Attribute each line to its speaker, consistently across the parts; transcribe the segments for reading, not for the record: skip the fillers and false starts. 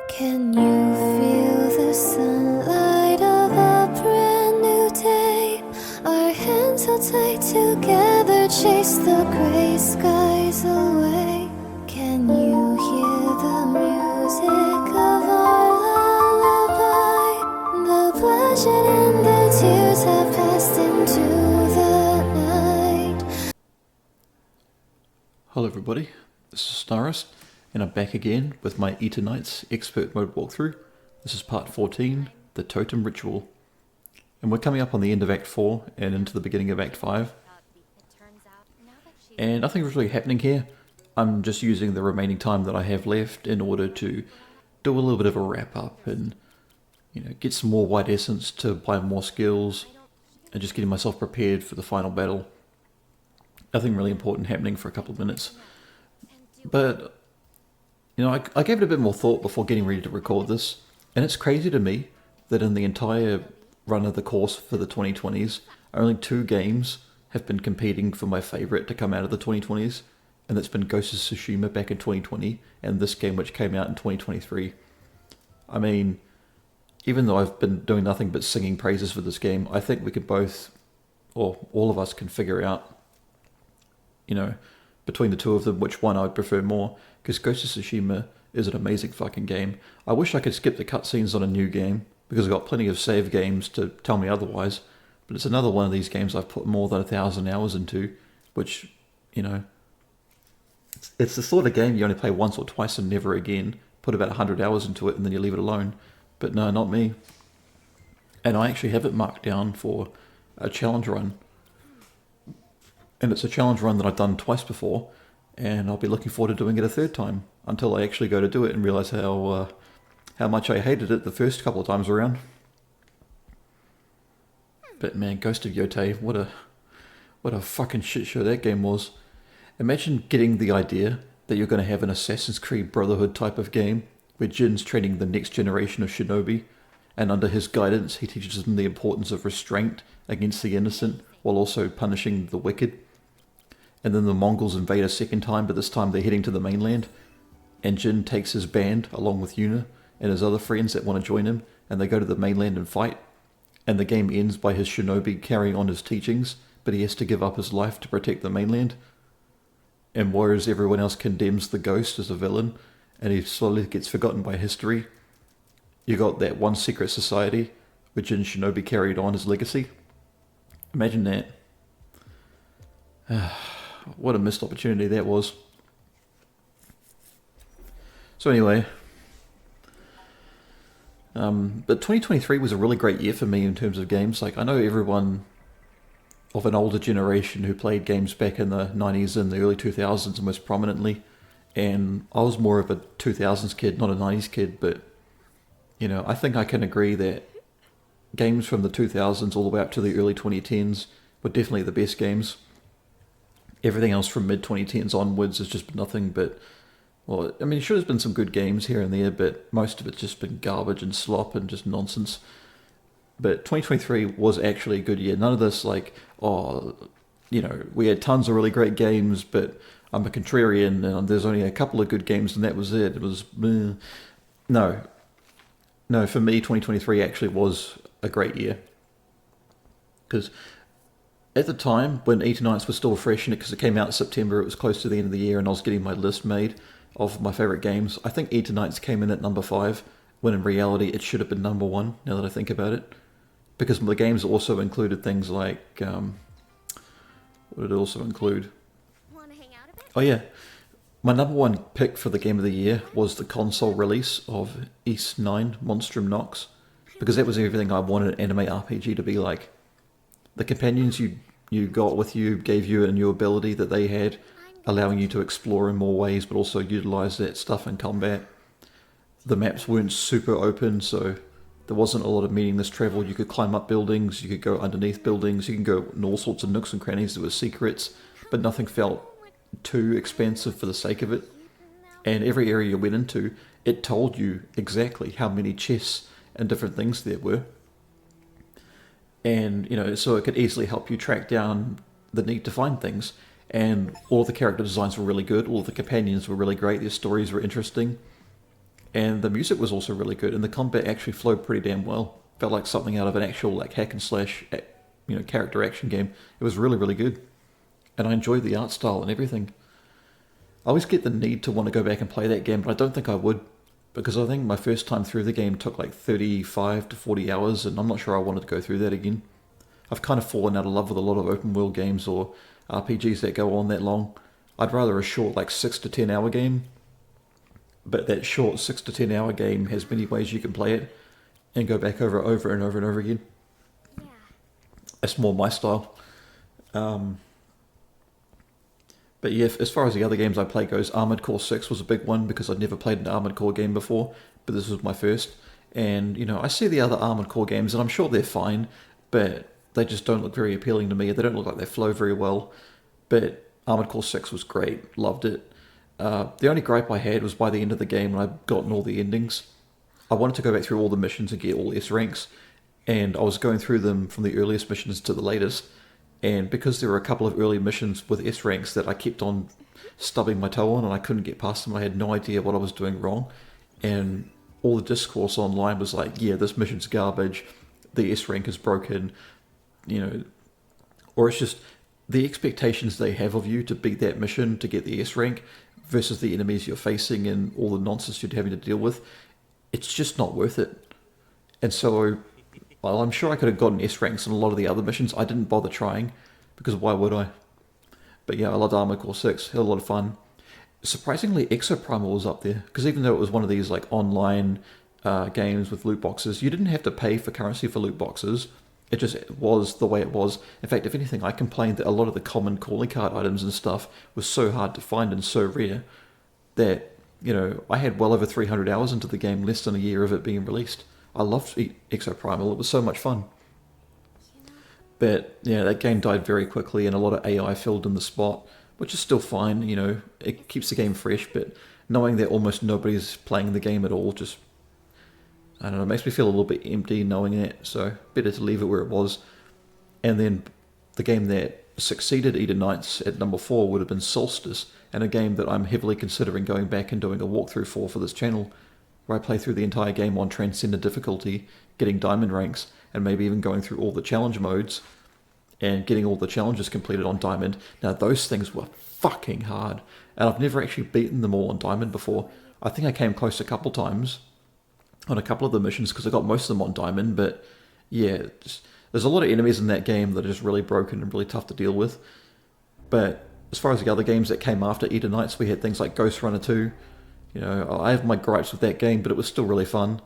Speaker 1: Can you feel the sunlight of a brand new day? Our hands held tight together, chase the gray skies away. Can you hear the music of our lullaby? The bloodshed and the tears have passed into the night.
Speaker 2: Hello everybody, this is Snarist, and I'm back again with my Eternights expert mode walkthrough. This is part 14, the Totem Ritual. And we're coming up on the end of Act 4 and into the beginning of Act 5. And nothing's really happening here. I'm just using the remaining time that I have left in order to do a little bit of a wrap up and, you know, get some more white essence to buy more skills and just getting myself prepared for the final battle. Nothing really important happening for a couple of minutes. But, you know, I gave it a bit more thought before getting ready to record this, and it's crazy to me that in the entire run of the course for the 2020s, only 2 games have been competing for my favourite to come out of the 2020s, and that's been Ghost of Tsushima back in 2020, and this game which came out in 2023. I mean, even though I've been doing nothing but singing praises for this game, I think we can both, or all of us can figure out, you know, between the two of them, which one I would prefer more, because Ghost of Tsushima is an amazing fucking game. I wish I could skip the cutscenes on a new game, because I've got plenty of save games to tell me otherwise, but it's another one of these games I've put more than 1,000 hours into, which, you know, it's the sort of game you only play once or twice and never again, put about 100 hours into it and then you leave it alone. But no, not me. And I actually have it marked down for a challenge run. And it's a challenge run that I've done twice before, and I'll be looking forward to doing it a third time, until I actually go to do it and realise how much I hated it the first couple of times around. But man, Ghost of Yotei, what a fucking shit show that game was. Imagine getting the idea that you're going to have an Assassin's Creed Brotherhood type of game, where Jin's training the next generation of shinobi, and under his guidance he teaches them the importance of restraint against the innocent, while also punishing the wicked. And then the Mongols invade a second time, but this time they're heading to the mainland. And Jin takes his band, along with Yuna and his other friends that want to join him, and they go to the mainland and fight. And the game ends by his shinobi carrying on his teachings, but he has to give up his life to protect the mainland. And whereas everyone else condemns the ghost as a villain, and he slowly gets forgotten by history, you got that one secret society, which Jin shinobi carried on his legacy. Imagine that. What a missed opportunity that was. So anyway, but 2023 was a really great year for me in terms of games. Like, I know everyone of an older generation who played games back in the 90s and the early 2000s most prominently, and I was more of a 2000s kid, not a 90s kid, but, you know, I think I can agree that games from the 2000s all the way up to the early 2010s were definitely the best games. Everything else from mid-2010s onwards has just been nothing but, well, I mean, sure, there's been some good games here and there, but most of it's just been garbage and slop and just nonsense. But 2023 was actually a good year. None of this, like, oh, you know, we had tons of really great games, but I'm a contrarian and there's only a couple of good games and that was it. It was, no. No, for me, 2023 actually was a great year. Because at the time, when Eternights was still fresh in it, because it came out in September, it was close to the end of the year, and I was getting my list made of my favourite games. I think Eternights came in at number 5, when in reality it should have been number 1, now that I think about it. Because the games also included things like, what did it also include?
Speaker 1: Wanna hang out a bit?
Speaker 2: Oh yeah, my number 1 pick for the game of the year was the console release of East 9 Monstrum Nox, because that was everything I wanted an anime RPG to be like. The companions you got with you gave you a new ability that they had, allowing you to explore in more ways, but also utilize that stuff in combat. The maps weren't super open, so there wasn't a lot of meaningless travel. You could climb up buildings, you could go underneath buildings, you can go in all sorts of nooks and crannies that were secrets, but nothing felt too expansive for the sake of it. And every area you went into, it told you exactly how many chests and different things there were. And, you know, so it could easily help you track down the need to find things. And all the character designs were really good, all the companions were really great, their stories were interesting. And the music was also really good, and the combat actually flowed pretty damn well. Felt like something out of an actual like hack and slash, character action game. It was really, really good, and I enjoyed the art style and everything. I always get the need to want to go back and play that game, but I don't think I would, because I think my first time through the game took like 35 to 40 hours, and I'm not sure I wanted to go through that again. I've kind of fallen out of love with a lot of open world games or RPGs that go on that long. I'd rather a short like 6 to 10 hour game, but that short 6 to 10 hour game has many ways you can play it and go back over and over and over again. That's more my style. But yeah, as far as the other games I play goes, Armored Core 6 was a big one because I'd never played an Armored Core game before, but this was my first. And, I see the other Armored Core games and I'm sure they're fine, but they just don't look very appealing to me. They don't look like they flow very well. But Armored Core 6 was great, loved it. The only gripe I had was by the end of the game when I'd gotten all the endings. I wanted to go back through all the missions and get all S ranks, and I was going through them from the earliest missions to the latest. And because there were a couple of early missions with S ranks that I kept on stubbing my toe on and I couldn't get past them, I had no idea what I was doing wrong. And all the discourse online was like, yeah, this mission's garbage, the S rank is broken, or it's just the expectations they have of you to beat that mission to get the S rank versus the enemies you're facing and all the nonsense you're having to deal with. It's just not worth it. And so, while I'm sure I could have gotten S ranks on a lot of the other missions, I didn't bother trying, because why would I? But yeah, I loved Armored Core 6, had a lot of fun. Surprisingly, Exoprimal was up there, because even though it was one of these like online games with loot boxes, you didn't have to pay for currency for loot boxes. It just was the way it was. In fact, if anything, I complained that a lot of the common calling card items and stuff was so hard to find and so rare that, I had well over 300 hours into the game, less than a year of it being released. I loved Exoprimal, it was so much fun. But, yeah, that game died very quickly and a lot of AI filled in the spot, which is still fine, it keeps the game fresh, but knowing that almost nobody's playing the game at all just, I don't know, it makes me feel a little bit empty knowing that, so better to leave it where it was. And then the game that succeeded Eternights at number 4 would have been Solstice, and a game that I'm heavily considering going back and doing a walkthrough for this channel, where I play through the entire game on Transcendent difficulty, getting diamond ranks, and maybe even going through all the challenge modes, and getting all the challenges completed on diamond. Now those things were fucking hard, and I've never actually beaten them all on diamond before. I think I came close a couple times on a couple of the missions because I got most of them on diamond, but yeah, there's a lot of enemies in that game that are just really broken and really tough to deal with. But as far as the other games that came after Eternights, we had things like Ghost Runner 2. I have my gripes with that game, but it was still really fun.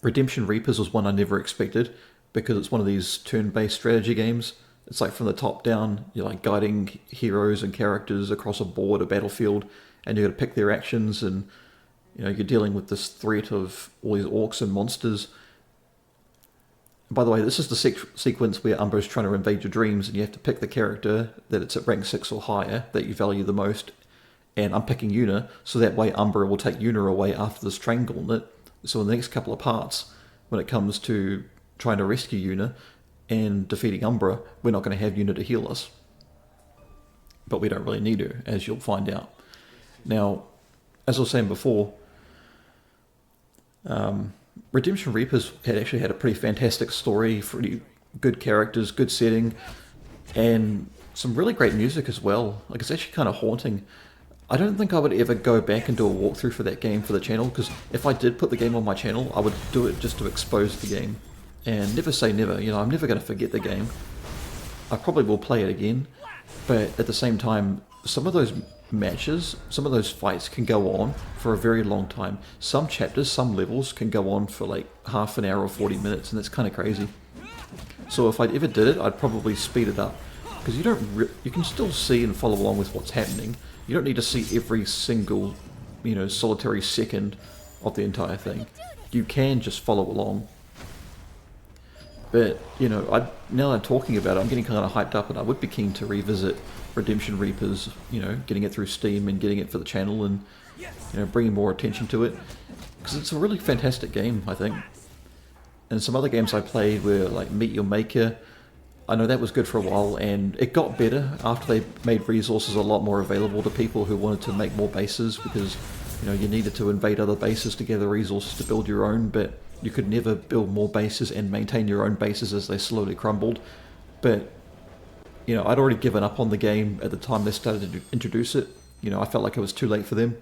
Speaker 2: Redemption Reapers was one I never expected, because it's one of these turn-based strategy games. It's like from the top down, you're like guiding heroes and characters across a board, a battlefield, and you've got to pick their actions, and you're dealing with this threat of all these orcs and monsters. By the way, this is the sequence where Umbra is trying to invade your dreams, and you have to pick the character that it's at rank 6 or higher that you value the most. And I'm picking Yuna, so that way Umbra will take Yuna away after this train gauntlet. So in the next couple of parts, when it comes to trying to rescue Yuna and defeating Umbra, we're not going to have Yuna to heal us. But we don't really need her, as you'll find out. Now, as I was saying before, Redemption Reapers had actually had a pretty fantastic story, pretty good characters, good setting, and some really great music as well. Like, it's actually kind of haunting. I don't think I would ever go back and do a walkthrough for that game for the channel, because if I did put the game on my channel, I would do it just to expose the game. And never say never, I'm never going to forget the game. I probably will play it again, but at the same time, some of those matches, some of those fights can go on for a very long time. Some chapters, some levels can go on for like half an hour or 40 minutes, and that's kind of crazy. So if I ever did it, I'd probably speed it up, because you can still see and follow along with what's happening. You don't need to see every single, solitary second of the entire thing. You can just follow along. But, now that I'm talking about it, I'm getting kind of hyped up, and I would be keen to revisit Redemption Reapers, getting it through Steam and getting it for the channel and, bringing more attention to it. Because it's a really fantastic game, I think. And some other games I played were like Meet Your Maker, I know that was good for a while, and it got better after they made resources a lot more available to people who wanted to make more bases, because you needed to invade other bases to gather resources to build your own, but you could never build more bases and maintain your own bases as they slowly crumbled. But I'd already given up on the game at the time they started to introduce it. I felt like it was too late for them,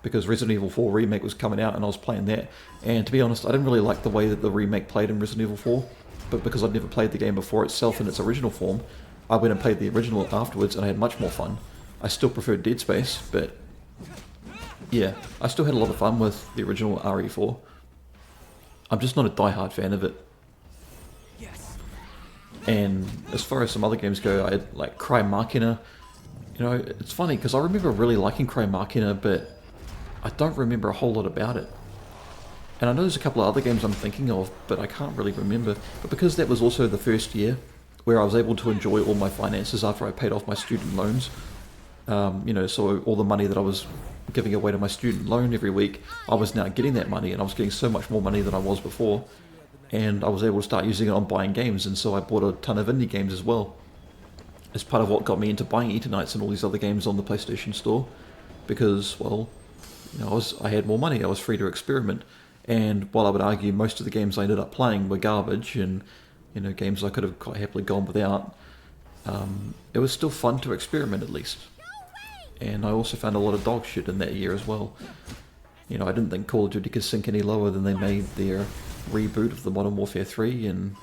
Speaker 2: because Resident Evil 4 Remake was coming out and I was playing that. And to be honest, I didn't really like the way that the remake played in Resident Evil 4, but because I'd never played the game before itself in its original form, I went and played the original afterwards and I had much more fun. I still preferred Dead Space, but yeah, I still had a lot of fun with the original RE4. I'm just not a die-hard fan of it. And as far as some other games go, I had like Cry Machina. It's funny because I remember really liking Cry Machina, but I don't remember a whole lot about it. And I know there's a couple of other games I'm thinking of, but I can't really remember. But because that was also the first year where I was able to enjoy all my finances after I paid off my student loans, so all the money that I was giving away to my student loan every week, I was now getting that money, and I was getting so much more money than I was before. And I was able to start using it on buying games, and so I bought a ton of indie games as well. As part of what got me into buying Eternights and all these other games on the PlayStation Store, because, well, I had more money, I was free to experiment. And while I would argue most of the games I ended up playing were garbage, and games I could have quite happily gone without, it was still fun to experiment at least. And I also found a lot of dog shit in that year as well. I didn't think Call of Duty could sink any lower than they made their reboot of the Modern Warfare 3, and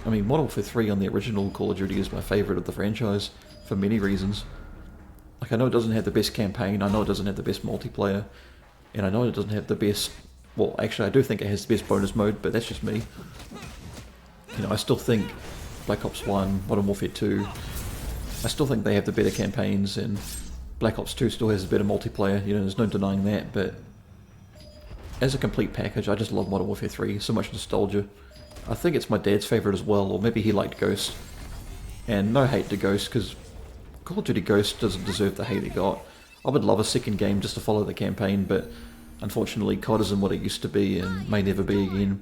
Speaker 2: Modern Warfare 3 on the original Call of Duty is my favourite of the franchise for many reasons. Like, I know it doesn't have the best campaign, I know it doesn't have the best multiplayer, and I know it doesn't have the best... Well, actually I do think it has the best bonus mode, but that's just me. I still think Black Ops 1, Modern Warfare 2, I still think they have the better campaigns, and Black Ops 2 still has a better multiplayer, there's no denying that, but as a complete package, I just love Modern Warfare 3, so much nostalgia. I think it's my dad's favourite as well, or maybe he liked Ghost. And no hate to Ghost, because Call of Duty Ghost doesn't deserve the hate it got. I would love a second game just to follow the campaign, but unfortunately COD isn't what it used to be and may never be again.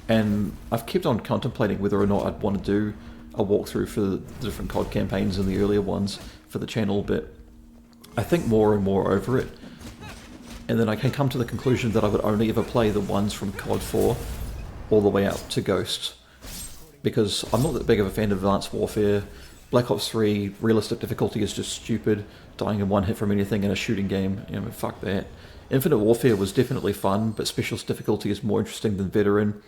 Speaker 2: And I've kept on contemplating whether or not I'd want to do a walkthrough for the different COD campaigns and the earlier ones for the channel, but I think more and more over it. And then I can come to the conclusion that I would only ever play the ones from COD 4 all the way up to Ghost. Because I'm not that big of a fan of Advanced Warfare. Black Ops 3, realistic difficulty is just stupid. Dying in one hit from anything in a shooting game, fuck that. Infinite Warfare was definitely fun, but Specialist difficulty is more interesting than Veteran.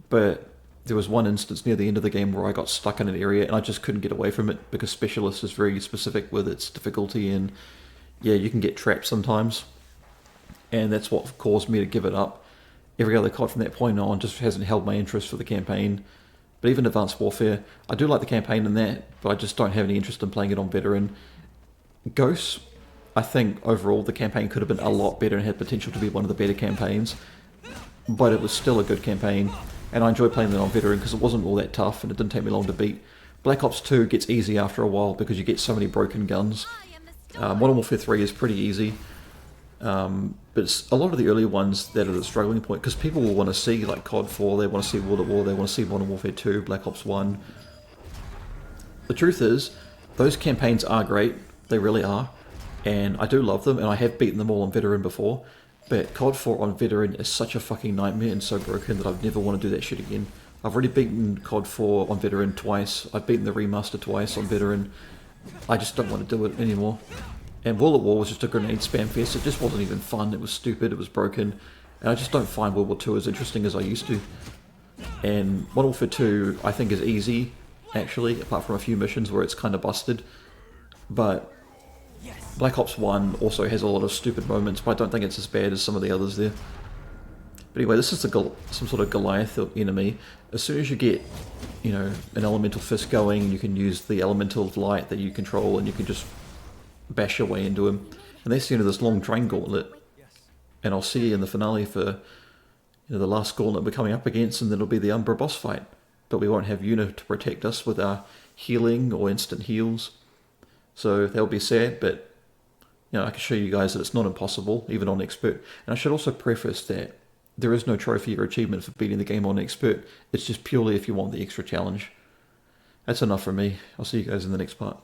Speaker 2: But there was one instance near the end of the game where I got stuck in an area and I just couldn't get away from it, because Specialist is very specific with its difficulty, and yeah, you can get trapped sometimes. And that's what caused me to give it up. Every other COD from that point on just hasn't held my interest for the campaign. But even Advanced Warfare, I do like the campaign in that, but I just don't have any interest in playing it on Veteran. Ghosts, I think overall the campaign could have been a lot better and had potential to be one of the better campaigns, but it was still a good campaign, and I enjoyed playing it on Veteran because it wasn't all that tough and it didn't take me long to beat. Black Ops 2 gets easy after a while because you get so many broken guns. Modern Warfare 3 is pretty easy. But it's a lot of the earlier ones that are the struggling point, because people will want to see like COD 4, they want to see World at War, they want to see Modern Warfare 2, Black Ops 1. The truth is, those campaigns are great, they really are, and I do love them, and I have beaten them all on Veteran before, but COD 4 on Veteran is such a fucking nightmare and so broken that I'd never want to do that shit again. I've already beaten COD 4 on Veteran twice, I've beaten the remaster twice on Veteran, I just don't want to do it anymore. And World at War was just a grenade spam fest. It just wasn't even fun. It was stupid. It was broken. And I just don't find World War 2 as interesting as I used to. And Modern Warfare 2, I think, is easy, actually, apart from a few missions where it's kind of busted. But Black Ops 1 also has a lot of stupid moments, but I don't think it's as bad as some of the others there. But anyway, this is some sort of Goliath enemy. As soon as you get, an elemental fist going, you can use the elemental of light that you control, and you can just bash your way into him. And that's the end of this long train gauntlet. And I'll see you in the finale for the last gauntlet we're coming up against, and then it'll be the Umbra boss fight. But we won't have Yuna to protect us with our healing or instant heals. So that'll be sad, but I can show you guys that it's not impossible, even on Expert. And I should also preface that there is no trophy or achievement for beating the game on Expert. It's just purely if you want the extra challenge. that's enough from me. I'll see you guys in the next part.